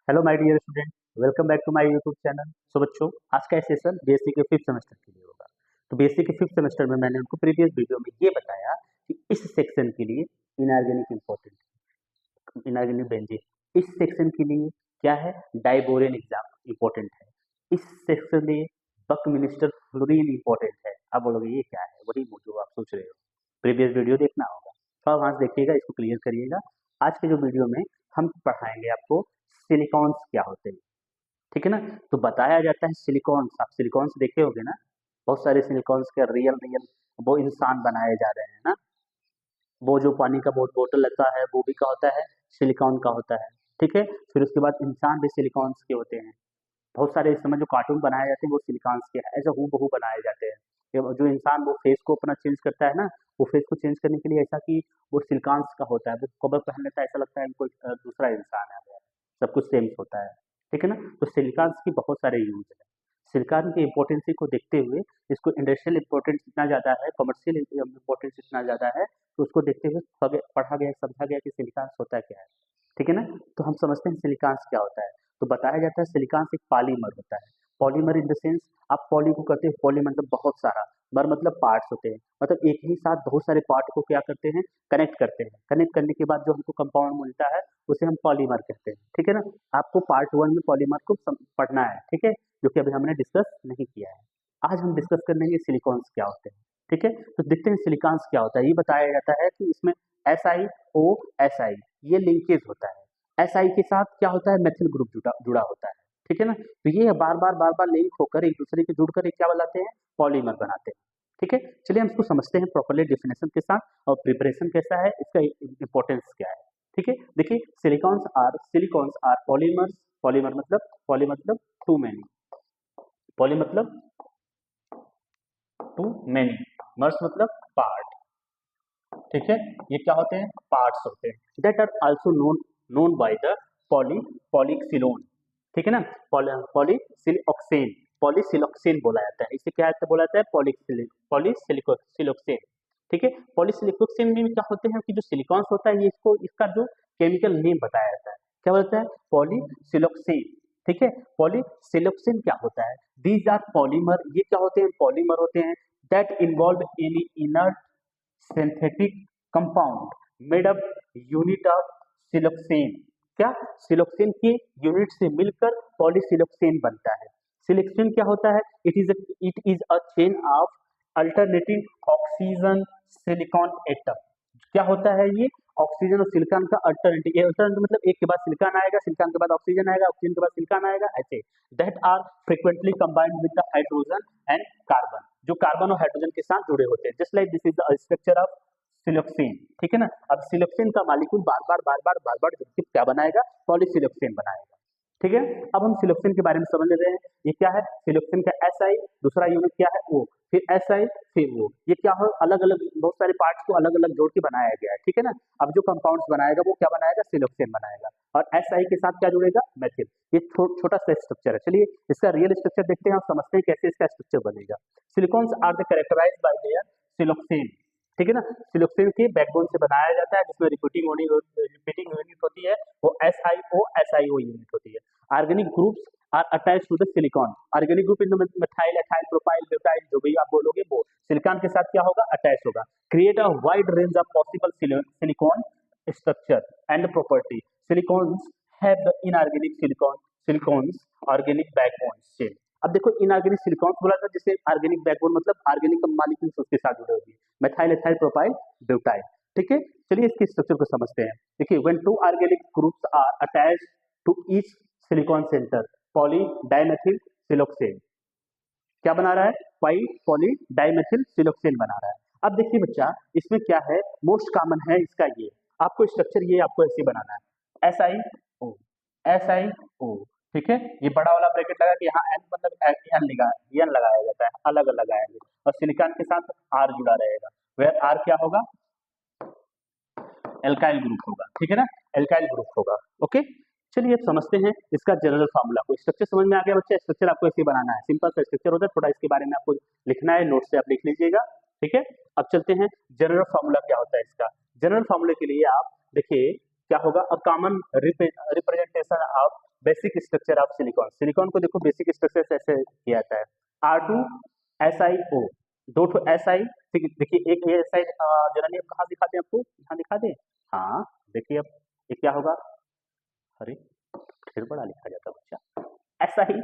Hello my dear student, welcome back to my YouTube channel. So बच्चों, आज का session BSc के fifth semester के लिए होगा। तो बीएससी के फिफ्थ सेमेस्टर में मैंने उनको प्रीवियस वीडियो में ये बताया कि इस सेक्शन के लिए इनऑर्गेनिक इंपॉर्टेंट है, इनऑर्गेनिक बेंजीन। इस सेक्शन के लिए क्या है, डाइबोरेन एग्जाम इंपॉर्टेंट है। इस सेक्शन में बकमिनिस्टर फ्लोरीन इंपॉर्टेंट है। आप बोलोगे ये क्या है, वही जो आप सोच रहे हो, प्रीवियस वीडियो देखना होगा। थोड़ा वहां से देखिएगा, इसको क्लियर करिएगा। आज के जो वीडियो में हम पढ़ाएंगे आपको सिलिकॉन्स क्या होते हैं, ठीक है ना। तो बताया जाता है सिलिकॉन्स, आप सिलिकॉन्स देखे होंगे ना, बहुत सारे सिलिकॉन्स के रियल रियल वो इंसान बनाए जा रहे हैं ना। वो जो पानी का बोतल लगता है वो भी क्या होता है, सिलिकॉन का होता है, ठीक है। फिर उसके बाद इंसान भी सिलिकॉन्स के होते हैं। बहुत सारे इस समय जो कार्टून बनाए जाते हैं वो सिलिकॉन्स के हैं, ऐसे हूबहू बनाए जाते हैं। जो इंसान वो फेस को अपना चेंज करता है ना, वो फेस को चेंज करने के लिए ऐसा कि वो सिलिकॉन्स का होता है, वो कवर पहन लेता है, ऐसा लगता है कोई दूसरा इंसान है, सब कुछ सेम होता है, ठीक है ना। तो सिलिकॉन्स की बहुत सारे यूज है। सिलिकॉन की इम्पोर्टेंसी को देखते हुए इसको इंडस्ट्रियल इम्पोर्टेंस इतना ज़्यादा है, कमर्शियल इम्पोर्टेंस इतना ज़्यादा है, तो उसको देखते हुए पढ़ा गया, समझा गया कि सिलिकॉन्स होता क्या है, ठीक है ना। तो हम समझते हैं सिलिकॉन्स क्या होता है। तो बताया जाता है सिलिकॉन्स एक पॉलीमर होता है। पॉलीमर इन द सेंस, आप पॉली को कहते हैं, पॉली मतलब बहुत सारा, मर मतलब पार्ट्स होते हैं, मतलब एक ही साथ बहुत सारे पार्ट को क्या करते हैं, कनेक्ट करते हैं। कनेक्ट करने के बाद जो हमको कंपाउंड मिलता है उसे हम पॉलीमर कहते हैं, ठीक है ना। आपको पार्ट 1 में पॉलीमर को पढ़ना है, ठीक है, जो कि अभी हमने डिस्कस नहीं किया है। आज हम डिस्कस कर लेंगे सिलिकॉन्स क्या होते हैं, ठीक है। तो देखते हैं सिलिकॉन्स क्या होता है। ये बताया जाता है कि इसमें SiO ये लिंकेज होता है। Si के साथ क्या होता है, मेथिल ग्रुप जुड़ा होता है, ठीक है ना। तो ये बार बार लिंक होकर एक दूसरे के जुड़कर एक क्या बनाते हैं, पॉलीमर बनाते हैं, ठीक है। चलिए हम इसको समझते हैं प्रॉपर्ली डेफिनेशन के साथ, और प्रिपरेशन कैसा है, इसका इंपॉर्टेंस क्या है, ठीक है। देखिए सिलिकॉन्स आर पॉलीमर्स। पॉली मतलब टू मैनी, पॉली मतलब टू मैनी, मर्स मतलब पार्ट, ठीक है। ये क्या होते हैं, पार्ट्स होते हैं। That are also known by the polysiloxane, ठीक है ना। पॉलीसिलॉक्सेन, पॉलीसिलॉक्सेन बोला जाता है, इसे क्या बोला जाता है, पॉलीसिलॉक्सेन, ठीक है। पॉलीसिलिकोक्सेन में क्या होते हैं कि जो सिलिकॉन्स होता है, ये इसको इसका जो केमिकल नेम बताया जाता है, क्या बोलता है, पॉलीसिलॉक्सेन, ठीक है। पॉलीसिलॉक्सेन क्या होता है, दीज आर पॉलीमर, ये क्या होते हैं, पॉलीमर होते हैं, that involve any inert synthetic compound made up unit of siloxane. क्या, सिलोक्सेन की यूनिट से मिलकर पॉलीसिलोक्सेन बनता है। सिलोक्सेन क्या होता है, it is a chain of alternating oxygen silicon atom. क्या होता है ये, ऑक्सीजन और सिलिकॉन का अल्टरनेटिव, अल्टरनेटिव मतलब एक के बाद सिलिकॉन आएगा, सिलिकॉन के बाद ऑक्सीजन आएगा, ऑक्सीजन के बाद सिलिकॉन आएगा, ऐसे। That are frequently combined with the hydrogen and carbon, जो कार्बन और हाइड्रोजन के साथ जुड़े होते हैं। Just like this is the structure of siloxane, ठीक है ना। अब सिलोक्सेन का मॉलिक्यूल बार बार जुड़ के क्या बनाएगा, पॉलीसिलोक्सेन बनाएगा, ठीक है। अब हम सिलोक्सेन के बारे में समझ लेते हैं। ये क्या है, सिलोक्सेन का Si, दूसरा यूनिट क्या है O, फिर Si, फिर O, ये क्या हो, अलग अलग बहुत सारे पार्ट्स को अलग अलग जोड़ के बनाया गया है, ठीक है ना। अब जो कंपाउंड्स बनाएगा वो क्या बनाएगा, सिलोक्सेन बनाएगा, और Si के साथ क्या जुड़ेगा, मेथिल। ये छोटा सा स्ट्रक्चर है। चलिए इसका रियल स्ट्रक्चर देखते हैं और समझते हैं कैसे इसका स्ट्रक्चर बनेगा। Silicones are the characterised by their siloxane, ठीक है ना। सिलोक्सेन के बैकबोन से बनाया जाता है, जिसमें रिपीटिंग यूनिट होती है, वो SiO यूनिट होती है। Organic groups are attach to the silicon, organic group in the methyl ethyl propyl butyl, जो भी आप बोलोगे वो सिलिकॉन के साथ क्या होगा, अटैच होगा। Create a wide range of possible silicon structure and property. Silicones have the inorganic silicones organic backbone chain. अब देखो इनऑर्गेनिक सिलिकॉन्स बोला था, जिससे ऑर्गेनिक बैकबोन मतलब ऑर्गेनिक मॉलिक्यूल्स उसके साथ जुड़े होंगे, मेथाइल एथाइल प्रोपाइल ब्यूटाइल, ठीक है। चलिए इसके स्ट्रक्चर को समझते हैं। देखिए when two organic groups are attached to each silicon centre, poly dimethyl siloxane क्या बना रहा है, पॉली डाइमेथिल सिलोक्सेन बना रहा है। अब देखिए बच्चा, इसमें क्या है, मोस्ट कॉमन है इसका ये, आपको स्ट्रक्चर ये आपको ऐसे बनाना है, SiO, ठीक है। ये बड़ा वाला ब्रैकेट लगा कि यहाँ N मतलब N लगाया जाता है, अलग अलग लगाएंगे, और सिलिकॉन के साथ R जुड़ा रहेगा, वेयर R क्या होगा, एल्काइल ग्रुप होगा, ठीक है ना, एल्काइल ग्रुप होगा, ओके। चलिए अब समझते हैं इसका जनरल फार्मूला को। स्ट्रक्चर समझ में आ गया बच्चा, स्ट्रक्चर आपको ऐसे बनाना है, सिंपल सा स्ट्रक्चर होता है, थोड़ा इसके बारे में आपको लिखना है, नोट से आप लिख लीजिएगा, ठीक है। अब चलते हैं जनरल फार्मूला क्या होता है इसका। जनरल फार्मूले के लिए आप देखिए क्या होगा, a common representation of basic structure of silicon. Silicon को देखो बेसिक स्ट्रक्चर ऐसे किया जाता है, R2SiO, दो ठो SI, ठीक है। देखिए एक ये SI जरा कहाँ दिखा दें आपको, यहाँ दिखा दें, हाँ देखिए अब ये क्या होगा, अरे फिर बड़ा लिखा जाता बच्चा, ऐसा ही,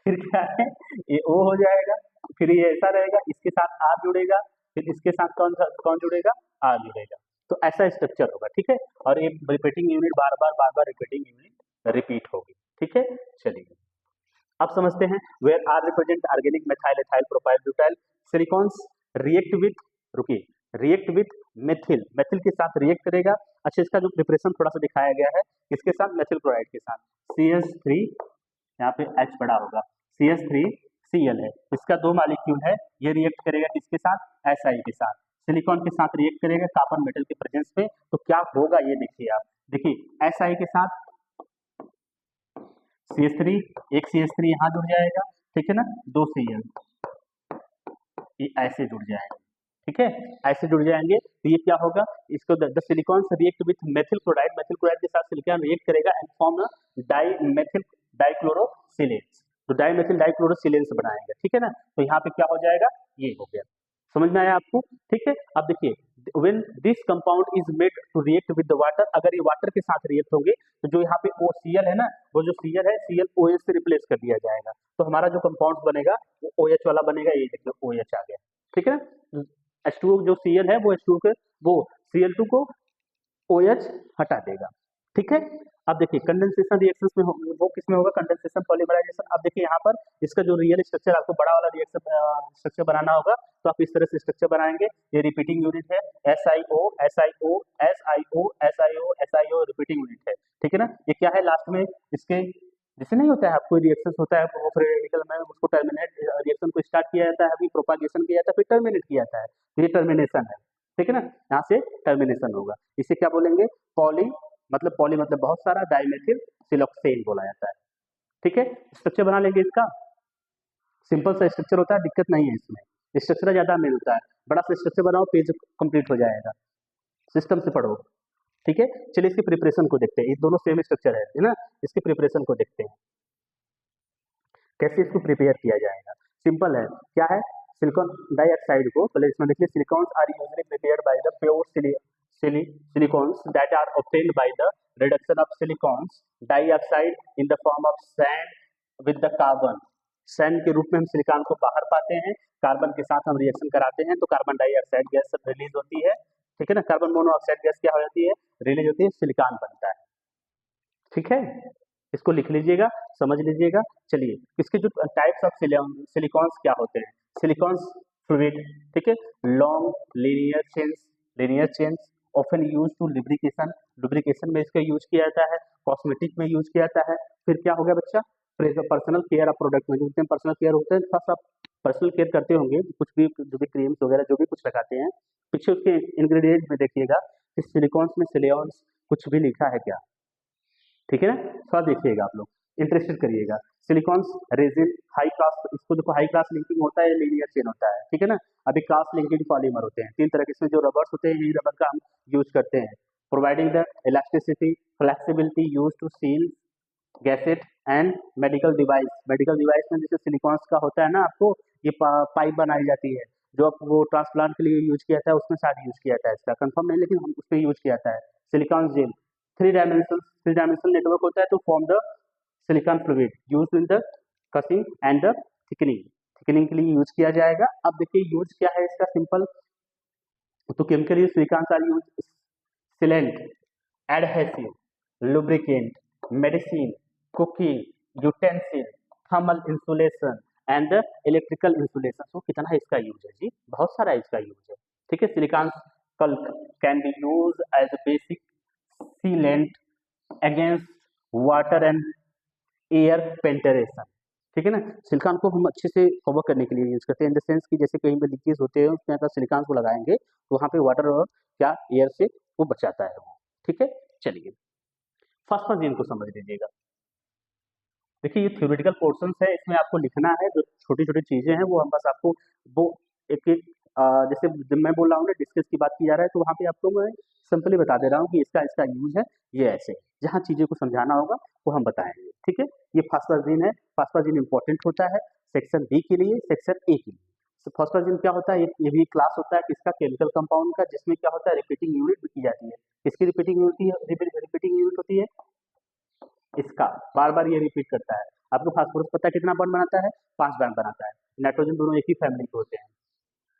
फिर क्या है ये O हो जाएगा, फिर ये ऐसा रहेगा, इसके साथ R जुड़ेगा, फिर इसके साथ कौन जुड़ेगा, R जुड़ेगा, तो ऐसा स्ट्रक्चर होगा, ठीक है। और ये रिपीटिंग यूनिट बार बार रिपीटिंग यूनिट रिपीट होगी, ठीक है। चलिए अब समझते हैं, where are represent organic methyl ethyl propyl butyl, silicones react with, रुकिए, रिएक्ट विथ मेथिल, मेथिल के साथ रिएक्ट करेगा। अच्छा इसका जो प्रिपरेशन थोड़ा सा दिखाया गया है, इसके साथ मेथिल क्लोराइड के साथ, CH3, यहाँ पे H बड़ा होगा, CH3Cl है, इसका 2 मॉलिक्यूल है, ये रिएक्ट करेगा किसके साथ, Si के साथ, सिलिकॉन के साथ रिएक्ट करेगा कॉपर मेटल के प्रेजेंस में, तो क्या होगा ये देखिए आप, देखिए Si के साथ CH3, एक CH3 यहाँ जुड़ जाएगा, ठीक है ना, 2 Cl, ये ऐसे जुड़ जाएंगे, ठीक है, ऐसे जुड़ जाएंगे, तो ये क्या होगा, इसको द सिलिकॉन से रिएक्ट विथ मेथिल क्लोराइड के साथ सिलिकॉन रिएक्ट करेगा एंड फॉर्म डाई मेथिल डाइक्लोरोसिलेट्स, तो डाई मेथिल डाइक्लोरोसिलेट्स बनाएंगे, ठीक है ना, तो यहाँ पे क्या हो जाएगा, ये हो गया, समझ में आया आपको, ठीक है। अब देखिए when this compound is made to react with the water, अगर ये वाटर के साथ रिएक्ट होंगे तो जो यहाँ पे OCl है ना, वो जो Cl है, Cl OH से रिप्लेस कर दिया जाएगा, तो हमारा जो कंपाउंड बनेगा वो OH वाला बनेगा, ये देखिए OH आ गया, ठीक है ना, H2O जो Cl है वो H2O के वो Cl2 को OH हटा देगा, ठीक है। अब देखिए कंडेंसेशन रिएक्शंस में वो किसमें होगा, कंडेंसेशन पॉलीमराइजेशन। अब देखिए यहाँ पर इसका जो रियल स्ट्रक्चर आपको बड़ा वाला रिएक्शन स्ट्रक्चर बनाना होगा, तो आप इस तरह से स्ट्रक्चर बनाएंगे, ये रिपीटिंग यूनिट है, SiO SiO SiO SiO SiO repeating unit है, ठीक है ना। ये क्या है लास्ट में इसके, जैसे नहीं होता है आपको रिएक्शन होता है वो फ्री रेडिकल में उसको टर्मिनेट, रिएक्शन को स्टार्ट किया जाता है, अभी प्रोपागेशन किया जाता है, फिर टर्मिनेट किया जाता है, तो ये टर्मिनेशन है, ठीक है ना, यहाँ से टर्मिनेशन होगा, इसे क्या बोलेंगे, पॉली मतलब बहुत सारा, डाइमेथिल सिलोक्सेन बोला जाता है, ठीक है। स्ट्रक्चर बना लेंगे इसका, सिंपल सा स्ट्रक्चर होता है, दिक्कत नहीं है इसमें, स्ट्रक्चर ज्यादा नहीं होता है, बड़ा सा स्ट्रक्चर बनाओ पेज कंप्लीट हो जाएगा, सिस्टम से पढ़ो, ठीक है। चलिए इसकी प्रिपरेशन को देखते हैं, ये दोनों सेम स्ट्रक्चर है ना, इसकी प्रिपरेशन को देखते हैं कैसे इसको प्रिपेयर किया जाएगा। सिंपल है, क्या है, सिलिकॉन डाइऑक्साइड को पहले इसमें देखिए, silicones are usually prepared by the pure silicons that are obtained by the reduction of silicons dioxide in the form of sand with the carbon, sand के रूप में हम सिलिकॉन को बाहर पाते हैं, कार्बन के साथ हम रिएक्शन कराते हैं तो कार्बन डाइऑक्साइड गैस रिलीज होती है, ठीक है ना, कार्बन मोनोऑक्साइड गैस क्या हो जाती है, रिलीज होती है, सिलिकॉन बनता है, ठीक है। इसको लिख लीजिएगा, समझ लीजिएगा। चलिए इसके जो टाइप्स ऑफ सिलिकॉन्स क्या होते हैं, सिलिकॉन्स फ्लूइड, ठीक है, long linear chains often use to lubrication, lubrication में इसका यूज किया जाता है, कॉस्मेटिक में यूज किया जाता है, फिर क्या हो गया बच्चा, पर्सनल केयर ऑफ प्रोडक्ट में, जितने पर्सनल केयर होते हैं, थोड़ा सा पर्सनल केयर करते होंगे, कुछ भी जो भी क्रीम्स वगैरह जो भी कुछ लगाते हैं, पीछे उसके इंग्रेडिएंट में देखिएगा कि सिलिकॉन्स में सिलिकॉन्स कुछ भी लिखा है क्या, ठीक है ना, थोड़ा देखिएगा आप लोग, इंटरेस्टेड करिएगा। सिलिकॉन्स रेजिन हाई क्लास, इसको देखो हाई क्लास लिंकिंग होता है, लीनियर चेन होता है, ठीक है ना। अभी क्लास लिंकिंग पॉलीमर होते हैं, 3 तरह के, इसमें जो रबर्स होते हैं यही रबर का हम यूज करते हैं, providing the elasticity flexibility use to seal gasket and medical device में जैसे सिलिकॉन्स का होता है ना, आपको ये पाइप बनाई जाती है, जो आप वो ट्रांसप्लांट के लिए यूज किया जाता है, उसमें शायद यूज किया जाता है, इसका कंफर्म नहीं, लेकिन हम उसमें यूज किया जाता है सिलिकॉन जेल। 3 डायमेंशनल नेटवर्क होता है to form the silicone fluid used in the casing and the thickening के लिए यूज किया जाएगा। अब देखिए यूज क्या है इसका, सिंपल, तो chemical silicones are use sealant, adhesive, lubricant, medicine, cooking, utensil, thermal insulation and electrical insulation. तो कितना है इसका यूज है जी, बहुत सारा इसका यूज है, ठीक है। Silicone can be use as basic sealant against water and air penetration, ठीक है ना। सिलिकॉन को हम अच्छे से कवर करने के लिए यूज करते हैं, इन द सेंस कि जैसे कहीं पे लीकेज होते हैं उसमें अगर सिलिकॉन को लगाएंगे तो वहाँ पे वाटर और क्या एयर से वो बचाता है वो, ठीक है। चलिए फॉस्फोजिन को समझ लीजिएगा, देखिए ये थ्योरेटिकल पोर्शंस है, इसमें आपको लिखना है, जो छोटी छोटी चीजें हैं वो हम बस आपको वो एक एक जैसे जब मैं बोल रहा हूँ ना डिस्कस की बात की जा रहा है, तो वहाँ पे आपको मैं सिंपली बता दे रहा हूँ कि इसका यूज है, ये ऐसे, जहाँ चीजें को समझाना होगा वो हम बताएंगे। ठीक है, ये फास्फाजिन है। फास्फाजिन इंपॉर्टेंट होता है सेक्शन बी के लिए, सेक्शन ए के लिए। तो फास्फाजिन क्या होता है, ये भी क्लास होता है किसका, केमिकल कंपाउंड का, जिसमें क्या होता है रिपीटिंग यूनिट भी की जाती है। किसकी रिपीटिंग यूनिट रिपीटिंग यूनिट होती है, इसका बार बार ये रिपीट करता है। आपको फास्फोरस पता है कितना बॉन्ड बनाता है, 5 बॉन्ड बनाता है। नाइट्रोजन दोनों एक ही फैमिली के होते हैं।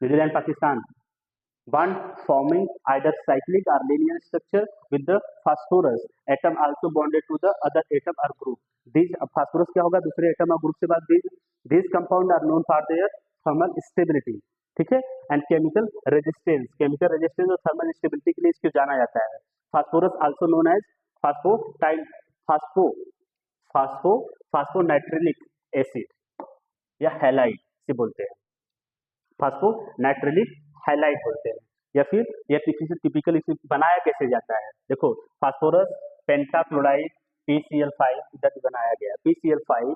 New Zealand Pakistan, bond forming either cyclic or linear structure with the phosphorus atom also bonded to the other atom or group. These phosphorus क्या होगा, दूसरे atom और group से बाद these compound are known for their thermal stability, ठीक है, and chemical resistance और thermal stability के लिए इसको जाना जाता है। phosphorus also known as phosphonitrile acid या हैलाइड से बोलते हैं, फास्फोनाइट्रिलिक हैलाइड बोलते हैं। या फिर यह टिपिकल इसे बनाया कैसे जाता है, देखो फास्फोरस पेंटाक्लोराइड PCl5 इधर बनाया गया। PCl5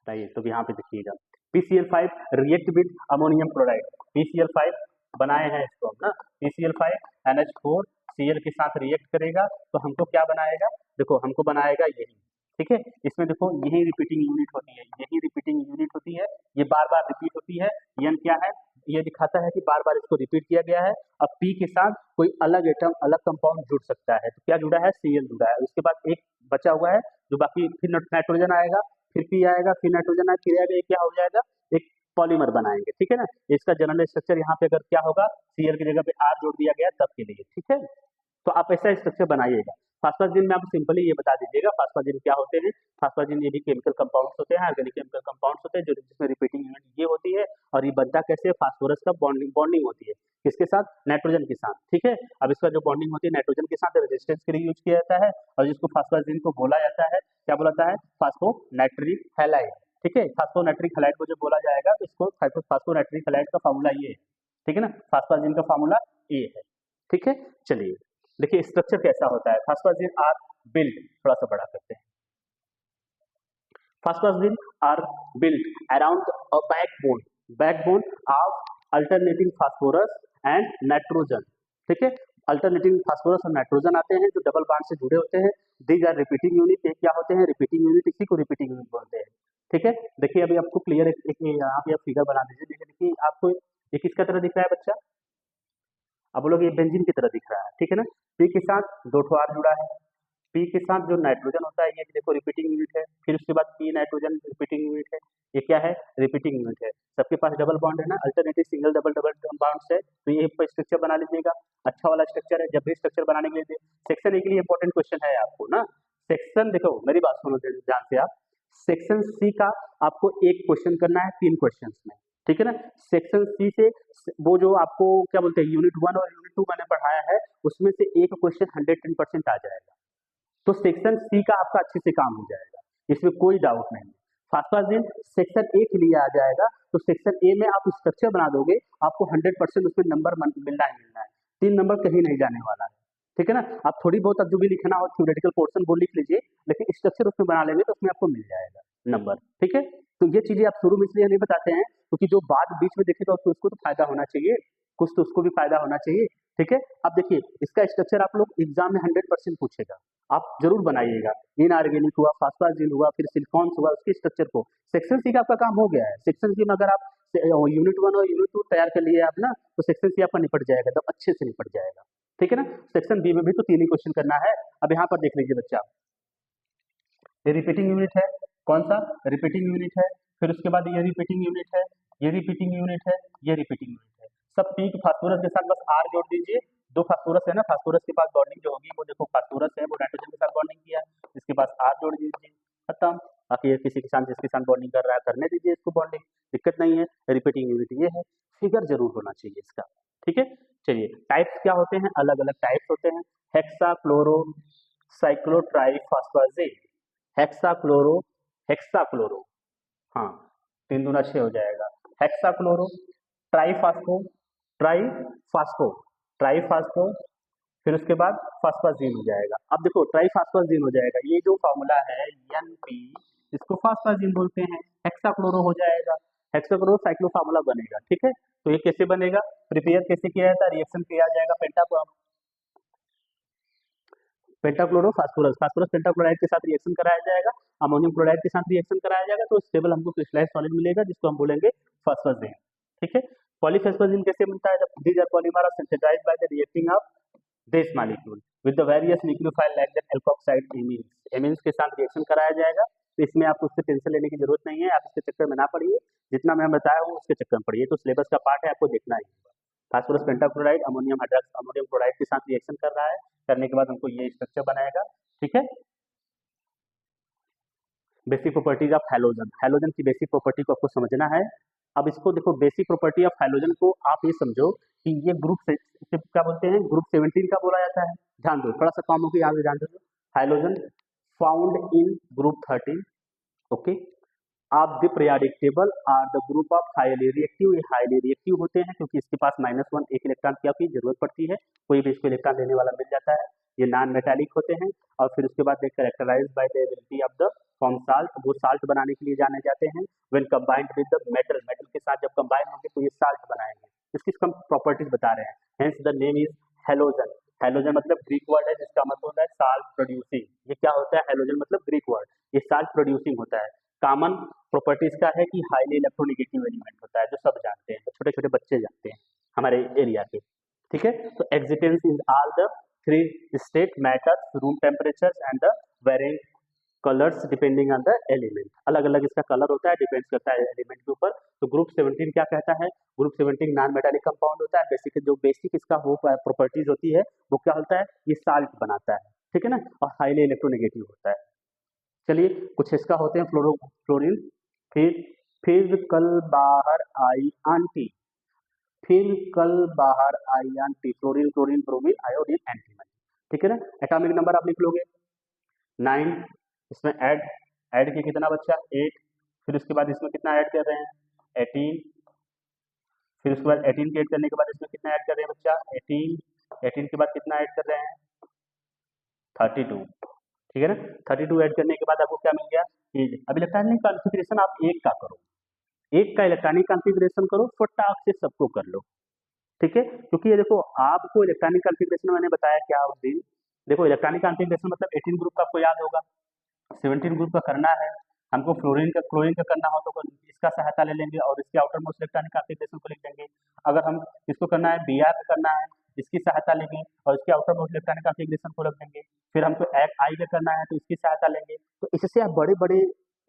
बताइए, तो यहाँ पे देखिएगा PCl5 react with ammonium chloride. PCl5 बनाए हैं इसको हम ना, PCl5 NH4Cl के साथ रिएक्ट करेगा तो हमको क्या बनाएगा, देखो हमको बनाएगा यही, ठीक है। इसमें देखो यही रिपीटिंग यूनिट होती है, यही रिपीटिंग यूनिट होती है, ये बार बार रिपीट होती है। यन क्या है, ये दिखाता है कि बार बार इसको रिपीट किया गया है। अब P के साथ कोई अलग एटम अलग कंपाउंड जुड़ सकता है, तो क्या जुड़ा है, Cl जुड़ा है। उसके बाद एक बचा हुआ है जो बाकी, फिर नाइट्रोजन आएगा, फिर P आएगा, फिर नाइट्रोजन आएगा, फिर आएगा, ये क्या हो जाएगा, एक पॉलीमर बनाएंगे, ठीक है ना। इसका जनरल स्ट्रक्चर यहाँ पे अगर क्या होगा, Cl की जगह पे R जोड़ दिया गया तब के लिए, ठीक है। तो आप ऐसा स्ट्रक्चर बनाइएगा। फास्फाजिन में आप सिंपली ये बता दीजिएगा फास्फाजिन क्या होते हैं। फास्फाजिन ये भी केमिकल कंपाउंड्स होते हैं, ऑर्गेनिक केमिकल कंपाउंड्स होते हैं, जो जिसमें रिपीटिंग यूनिट ये होती है। और ये बनता कैसे, फास्फोरस का बॉन्डिंग होती है किसके साथ, नाइट्रोजन के साथ, ठीक है। अब इसका जो बॉन्डिंग होती है नाइट्रोजन के साथ, रेजिस्टेंस के लिए यूज किया जाता है। और जिसको फास्फाजिन को बोला जाता है, क्या बोला जाता है, फास्फोनाइट्रिक हैलाइड, ठीक है। फास्फोनाइट्रिक हैलाइड को जो बोला जाएगा तो इसको फास्फोनाइट्रिक हैलाइड का फार्मूला ये है, ठीक है ना, फास्फाजिन का फार्मूला ये है, ठीक है। चलिए देखिए स्ट्रक्चर कैसा होता है। फास्फाजिन आर बिल्ड, थोड़ा सा बड़ा करते हैं। Phosphazenes are build around a backbone of alternating phosphorus and nitrogen, ठीक है। अल्टरनेटिंग फास्फोरस और नाइट्रोजन आते हैं जो डबल बॉन्ड से जुड़े होते हैं। दीज आर रिपीटिंग यूनिट, क्या होते हैं, रिपीटिंग यूनिट, इसी को रिपीटिंग यूनिट बोलते हैं, ठीक है। देखिए अभी आपको क्लियर एक यहाँ पे फिगर बना दीजिए। देखिए आपको ये किसका तरह दिख रहा है बच्चा, अब बोलोगे ये बेंजीन की तरह दिख रहा है, ठीक है ना। P के साथ 2 ठो R जुड़ा है, P के साथ जो नाइट्रोजन होता है ये देखो रिपीटिंग यूनिट है। फिर उसके बाद P नाइट्रोजन रिपीटिंग यूनिट है, ये क्या है, रिपीटिंग यूनिट है। सबके पास डबल बॉन्ड है ना, अल्टरनेटिव सिंगल डबल बॉन्ड है। तो ये स्ट्रक्चर बना लीजिएगा, अच्छा वाला स्ट्रक्चर है। जब भी स्ट्रक्चर बनाने के लिए सेक्शन ए के लिए इंपॉर्टेंट क्वेश्चन है आपको ना, सेक्शन देखो मेरी बात सुनो ध्यान से आप, सेक्शन सी का आपको एक क्वेश्चन करना है 3 क्वेश्चन में, ठीक है ना। सेक्शन सी से वो जो आपको क्या बोलते हैं यूनिट 1 और यूनिट 2 मैंने पढ़ाया है, उसमें से एक क्वेश्चन 110% आ जाएगा। तो सेक्शन सी का आपका अच्छे से काम हो जाएगा, इसमें कोई डाउट नहीं। फास्फाजिन सेक्शन ए के लिए आ जाएगा, तो सेक्शन ए में आप स्ट्रक्चर बना दोगे, आपको 100% उसमें नंबर मिलना ही मिलना है, 3 नंबर कहीं नहीं जाने वाला है, ठीक है ना। आप थोड़ी बहुत अब जो भी लिखना हो थ्योरेटिकल पोर्शन वो लिख लीजिए, लेकिन स्ट्रक्चर उसमें बना लेंगे तो उसमें आपको मिल जाएगा नंबर, ठीक है। तो ये चीजें आप शुरू में इसलिए नहीं बताते हैं क्योंकि जो बात बीच में देखेगा तो उसको तो फायदा होना चाहिए, कुछ तो उसको भी फायदा होना चाहिए, ठीक है। अब देखिए इसका स्ट्रक्चर आप लोग एग्जाम में 100% पूछेगा, आप जरूर बनाइएगा। इनऑर्गेनिक हुआ, फास्फाजिन हुआ, फिर सिलिकॉन्स हुआ, उसके स्ट्रक्चर को। सेक्शन सी का आपका काम हो गया है। सेक्शन सी में अगर आप यूनिट 1 और यूनिट 2 तैयार कर लिए आप ना, तो सेक्शन सी आपका निपट जाएगा, एकदम अच्छे से निपट जाएगा, ठीक है ना। सेक्शन बी में भी तो 3 ही क्वेश्चन करना है। अब यहाँ पर देख लीजिए बच्चा, ये रिपीटिंग यूनिट है, कौन सा, रिपीटिंग यूनिट है। फिर उसके बाद ये रिपीटिंग यूनिट है, ये रिपीटिंग यूनिट है, ये रिपीटिंग यूनिट है। सब पी फास्फोरस के साथ बस आर जोड़ दीजिए। 2 फास्फोरस है ना, फास्फोरस के पास बॉन्डिंग जो होगी वो देखो फास्फोरस है, वो नाइट्रोजन के साथ बॉन्डिंग किया, इसके पास आर जोड़ दीजिए, खत्म। बाकी ये किसी के साथ जिसके साथ बॉन्डिंग कर रहा है करने दीजिए इसको बॉन्डिंग, दिक्कत नहीं है। रिपीटिंग यूनिट ये है, फिगर जरूर होना चाहिए इसका, ठीक है। चलिए टाइप्स क्या होते हैं, अलग अलग टाइप्स होते हैं। हेक्साक्लोरो साइक्लोट्राइफॉस्फेट, हेक्साक्लोरो, हाँ 3 दूना 6 हो जाएगा। हेक्साक्लोरो, ट्राइफास्फो, ट्राइफास्फो, ट्राइफास्फो, फिर उसके बाद फास्फाजीन हो जाएगा। अब देखो ट्राइफास्फाजीन हो जाएगा, ये जो फॉर्मूला है NP, इसको फास्फाजीन बोलते हैं। हेक्साक्लोरो हो जाएगा, हेक्साक्लोरो साइक्लो फार्मूला बनेगा, ठीक है। तो ये कैसे बनेगा, प्रिपेयर कैसे किया जाता है, रिएक्शन किया जाएगा पेंटाक्लोरो फास्फोरस, फास्फोरस पेंटाक्लोराइड के साथ रिएक्शन कराया जाएगा, अमोनियम क्लोराइड के साथ रिएक्शन कराया जाएगा, तो स्टेबल हमको क्रिस्टलाइज सॉलिड मिलेगा जिसको हम बोलेंगे फॉस्फोजिन। ठीक है, पॉलीफॉस्फोजिन कैसे बनता है? जब these are polymer are synthesised by the reacting of this molecule with the various nucleophile like that alkoxide amines, amines के साथ रिएक्शन कराया जाएगा। तो इसमें आपको उससे टेंशन लेने की जरूरत नहीं है, आप इसके चक्कर में ना पड़िए, जितना मैं बताया हूँ उसके चक्कर में पड़िए, तो सिलेबस का पार्ट है, आपको देखना ही होगा। Phosphorus pentachloride ammonium hydroxide ammonium chloride के साथ रिएक्शन कर रहा है, करने के बाद हमको ये स्ट्रक्चर बनाएगा। ठीक है, basic properties of halogen, halogen की बेसिक प्रॉपर्टी को आपको समझना है। अब इसको देखो, बेसिक प्रॉपर्टी ऑफ हैलोजन को आप ये समझो कि ये ग्रुप से क्या बोलते हैं, ग्रुप 17 का बोला जाता है। ध्यान दो, थोड़ा सा काम हो गया, यहाँ ध्यान दो। Halogen found in group 13, okay. आप the periodic table are the group of highly reactive, ये हाईली रिएक्टिव होते हैं क्योंकि इसके पास -1 एक इलेक्ट्रॉन की जरूरत पड़ती है, कोई भी इसको इलेक्ट्रॉन देने वाला मिल जाता है। ये नॉन मेटालिक होते हैं, और फिर उसके बाद characterised by the ability of the form salt, वो साल्ट बनाने के लिए जाने जाते हैं। When combined with the metal, metal के साथ जब कंबाइन होंगे तो ये साल्ट बनाएंगे। इसकी हम प्रॉपर्टीज बता रहे हैं, hence the name is halogen. Halogen मतलब ग्रीक वर्ड है जिसका मतलब होता है साल्ट प्रोड्यूसिंग। ये क्या होता है? हैलोजन मतलब ग्रीक वर्ड, ये साल्ट प्रोड्यूसिंग होता है। कॉमन प्रॉपर्टीज का है कि हाईली इलेक्ट्रोनेगेटिव एलिमेंट होता है, जो सब जानते हैं, तो छोटे छोटे बच्चे जानते हैं हमारे एरिया के। ठीक है, तो existence is all the 3 state matter, room temperature and the varying colours depending on the element. अलग अलग इसका कलर होता है, डिपेंड्स करता है एलिमेंट के ऊपर। तो ग्रुप 17 क्या कहता है? ग्रुप 17 नॉन मेटालिक कंपाउंड होता है। बेसिक जो बेसिक इसका वो प्रॉपर्टीज होती है वो क्या होता है? ये साल्ट बनाता है, ठीक है ना, और हाईली इलेक्ट्रोनेगेटिव होता है। चलिए, कुछ इसका होते हैं फ्लोरीन। फिर कल बाहर आई आंटी, फिर कल बाहर आई aunty, fluorine chlorine bromine iodine antimony. ठीक है ना, एटॉमिक नंबर आप लिख लोगे 9, इसमें ऐड के कितना बच्चा 8, फिर उसके बाद इसमें कितना ऐड कर रहे हैं 18, फिर उसके बाद 18 के ऐड करने के बाद इसमें कितना ऐड कर रहे हैं बच्चा 18 के बाद कितना ऐड कर रहे हैं 32। ठीक है ना, 32 ऐड करने के बाद आपको क्या मिल गया? अब इलेक्ट्रॉनिक कॉन्फ़िगरेशन आप एक का करो, एक का इलेक्ट्रॉनिक कॉन्फ़िगरेशन करो, फटाक से सबको कर लो। ठीक है, क्योंकि ये देखो आपको इलेक्ट्रॉनिक कॉन्फ़िगरेशन मैंने बताया क्या उस दिन। देखो इलेक्ट्रॉनिक कॉन्फ़िगरेशन मतलब 18 ग्रुप का आपको याद होगा, 17 ग्रुप का करना है हमको, फ्लोरीन का क्लोरीन का करना हो तो इसका सहायता ले लेंगे और इसके आउटर मोस्ट इलेक्ट्रॉनिक कॉन्फ़िगरेशन को लिख देंगे। अगर हम इसको करना है Br का करना है, इसकी सहायता लेंगे और इसके आउटर मोस्ट इलेक्ट्रॉनिक कॉन्फ़िगरेशन को रख देंगे। फिर हमको आई का करना है तो इसकी सहायता लेंगे। तो इससे आप बड़े बड़े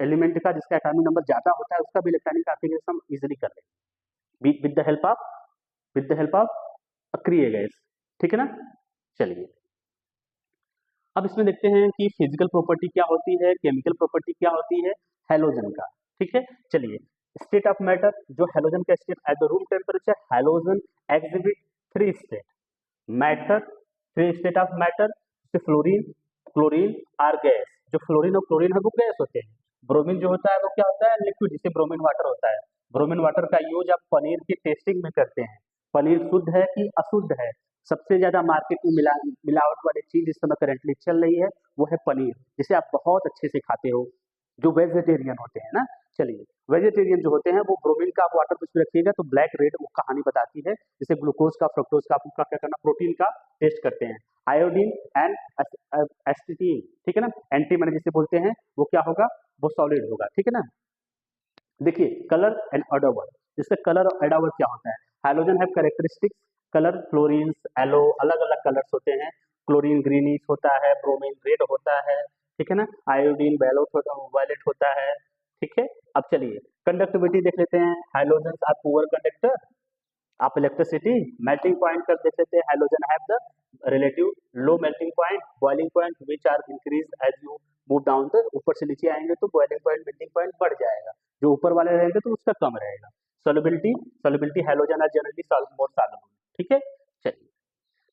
एलिमेंट का जिसका एटॉमिक नंबर ज्यादा होता है उसका भी इलेक्ट्रॉनिक कॉन्फ़िगरेशन इजीली कर लेंगे विद द हेल्प ऑफ अक्रिय गैस। ठीक है ना, चलिए अब इसमें देखते हैं कि फिजिकल प्रॉपर्टी क्या होती है, केमिकल प्रॉपर्टी क्या होती है हैलोजन का। ठीक है, चलिए स्टेट ऑफ मैटर, जो हैलोजन का state at the room temperature, halogen exhibit 3 state matter, 3 state of matter, fluorine chlorine are gas. जो फ्लोरीन और क्लोरीन है वो गैस होते हैं, ब्रोमीन जो होता है वो क्या होता है लिक्विड, जिसे ब्रोमीन वाटर होता है। ब्रोमीन वाटर का यूज आप पनीर की टेस्टिंग में करते हैं, पनीर शुद्ध है कि अशुद्ध है। सबसे ज्यादा मार्केट में मिलावट वाली चीज इस समय करेंटली चल रही है वो है पनीर, जिसे आप बहुत अच्छे से खाते हो, जो वेजिटेरियन होते हैं ना। चलिए वेजिटेरियन जो होते हैं वो ब्रोमीन का आप वाटर उसमें रखिएगा तो ब्लैक रेड वो कहानी बताती है, जैसे ग्लूकोज का फ्रक्टोज का आपका क्या करना, प्रोटीन का टेस्ट करते हैं। आयोडीन एंड एस्टिटीन, ठीक है ना, एंटीमनी जिसे बोलते हैं, वो क्या होगा, वो सॉलिड होगा। ठीक है ना, देखिए कलर एंड एडोवर, जिससे कलर और एडोवर क्या होता है, hydrogen have characteristics colour, fluorine yellow, अलग अलग कलर्स होते हैं, क्लोरीन ग्रीनिश होता है, ब्रोमीन रेड होता है, ठीक है ना, आयोडीन वायलेट होता है। ठीक है, अब चलिए कंडक्टिविटी देख लेते हैं, hydrogen are poor conductor of electricity, melting point कर देख लेते हैं, hydrogen have the relative low melting point, boiling point which are increase as you move down, तो ऊपर से नीचे आएंगे तो बॉइलिंग पॉइंट मेल्टिंग पॉइंट बढ़ जाएगा, जो ऊपर वाले रहेंगे तो उसका कम रहेगा। Solubility hydrogen are generally more soluble. ठीक है, चलिए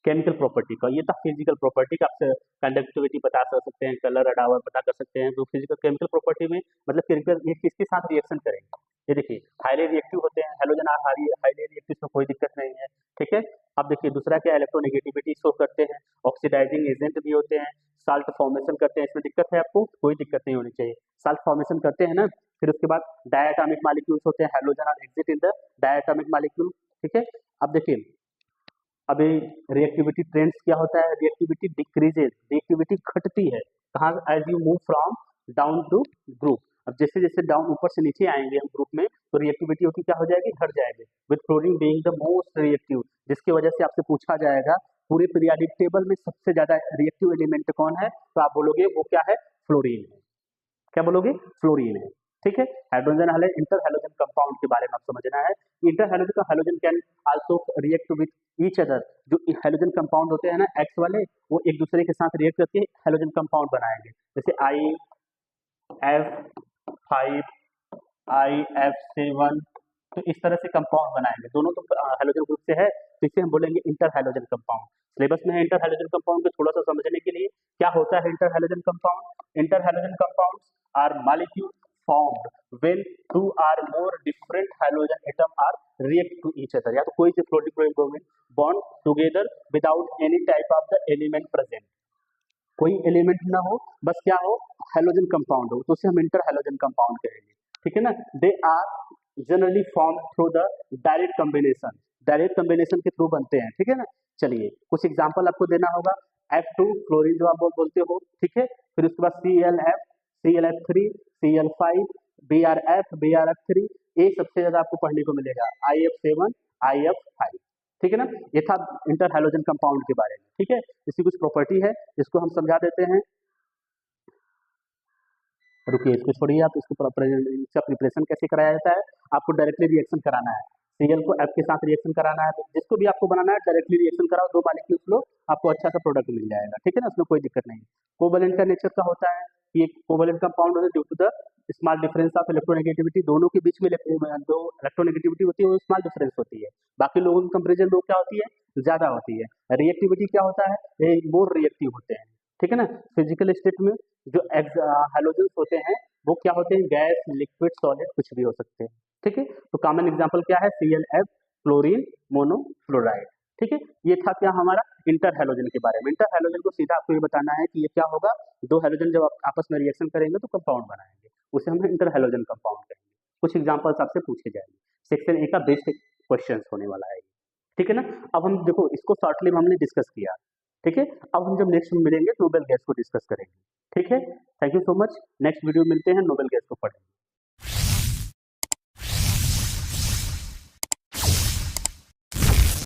केमिकल प्रॉपर्टी का, ये था फिजिकल प्रॉपर्टी का, आपसे कंडक्टिविटी बता सकते हैं, कलर अडावर पता कर सकते हैं। तो फिजिकल केमिकल प्रॉपर्टी में मतलब केमिकल ये किसके साथ रिएक्शन करेंगे, ये देखिए हाईली रिएक्टिव होते हैं, हेलोजन आर हाईली रिएक्टिव में कोई दिक्कत नहीं है। ठीक है, अब देखिए दूसरा क्या, इलेक्ट्रोनेगेटिविटी शो करते हैं, ऑक्सीडाइजिंग एजेंट भी होते हैं, साल्ट फॉर्मेशन करते हैं, इसमें दिक्कत है आपको, कोई दिक्कत नहीं होनी चाहिए, साल्ट फॉर्मेशन करते हैं ना। फिर उसके बाद डायटोमिक मॉलिक्यूल्स होते हैं, hydrogen are exit in the diatomic molecule. ठीक है, अब देखिए अभी रिएक्टिविटी ट्रेंड्स क्या होता है, रिएक्टिविटी डिक्रीजेज, रिएक्टिविटी घटती है कहाँ, as you move from down to group. अब जैसे जैसे डाउन ऊपर से नीचे आएंगे हम ग्रुप में, तो रिएक्टिविटी होती क्या हो जाएगी, घट जाएगी। With fluorine being the most reactive, जिसकी वजह से आपसे पूछा जाएगा पूरे पीरियोडिक टेबल में सबसे ज्यादा रिएक्टिव एलिमेंट कौन है, तो आप बोलोगे वो क्या है, फ्लोरीन है। क्या बोलोगे, फ्लोरीन है। ठीक है, hydrogen hydrogen inter hydrogen compound के बारे में आप समझना है। इंटर हाइड्रोजन का hydrogen can also react with each other. जो हाइड्रोजन कंपाउंड होते हैं ना एक्स वाले, वो एक दूसरे के साथ रिएक्ट करके हाइड्रोजन कंपाउंड बनाएंगे, जैसे IF5 IF7, तो इस तरह से कंपाउंड बनाएंगे। दोनों तो हाइड्रोजन ग्रुप से है, तो इसे हम बोलेंगे इंटर हाइड्रोजन कंपाउंड। सिलेबस में है इंटर हाइड्रोजन कंपाउंड को थोड़ा सा समझने के लिए, क्या होता है inter hydrogen compound. Inter hydrogen compounds are molecule formed when two or more different hydrogen atom are react to each other, या तो कोई से fluorine chlorine bromine bond together without any type of the element present, कोई element ना हो, बस क्या हो, हाइड्रोजन कंपाउंड हो, तो उसे हम इंटर हाइड्रोजन कंपाउंड कहेंगे। ठीक है ना, they are generally form through the direct combination, direct combination के थ्रू बनते हैं। ठीक है ना, चलिए कुछ एग्जांपल आपको देना होगा। F2 फ्लोरीन जो आप बोलते हो, ठीक है, फिर उसके बाद ClF3 Cl5 BrF3, ये सबसे ज्यादा आपको पढ़ने को मिलेगा, IF7 IF5। ठीक है ना, ये था इंटर हाइड्रोजन कंपाउंड के बारे में। ठीक है, इसकी कुछ प्रॉपर्टी है, इसको हम समझा देते हैं। रुकिए, इसको छोड़िए आप, इसका प्रिपरेशन कैसे कराया जाता है, आपको डायरेक्टली रिएक्शन कराना है। Cl को F के साथ रिएक्शन कराना है, तो जिसको भी आपको बनाना है डायरेक्टली रिएक्शन कराओ, 2 मॉलिक्यूल्स लो, आपको अच्छा सा प्रोडक्ट मिल जाएगा। ठीक है ना, उसमें कोई दिक्कत नहीं। कोवैलेंट का नेचर का होता है, ये कोवैलेंट कंपाउंड होता है due to the small difference of electronegativity, दोनों के बीच में जो इलेक्ट्रोनेगेटिविटी होती है वो स्मॉल डिफरेंस होती है, बाकी लोगों की कंपेरिजन लोग क्या होती है, ज्यादा होती है। रिएक्टिविटी क्या होता है, ये मोर रिएक्टिव होते हैं। ठीक है ना, फिजिकल स्टेट में जो हाइड्रोजन होते हैं वो क्या होते हैं, गैस, लिक्विड, सॉलिड, कुछ भी हो सकते हैं। ठीक है, तो कॉमन एग्जांपल क्या है, ClF, क्लोरीन, मोनोफ्लोराइड। ठीक है, ये था क्या हमारा इंटर हाइड्रोजन के बारे में। इंटर हाइड्रोजन को सीधा आपको ये बताना है कि ये क्या होगा, दो हाइड्रोजन जब आपस में रिएक्शन करेंगे तो कंपाउंड बनाएंगे, उसे हम इंटर हाइड्रोजन कंपाउंड कहेंगे। कुछ एग्जांपल्स आपसे पूछे जाएंगे, सेक्शन ए का बेस्ट क्वेश्चन होने वाला है। ठीक है ना, अब हम देखो इसको शॉर्टली में हमने डिस्कस किया। ठीक है, अब हम जब नेक्स्ट मिलेंगे नोबेल गैस को डिस्कस करेंगे। ठीक है, thank you so much, next video मिलते हैं, नोबेल गैस को पढ़ेंगे।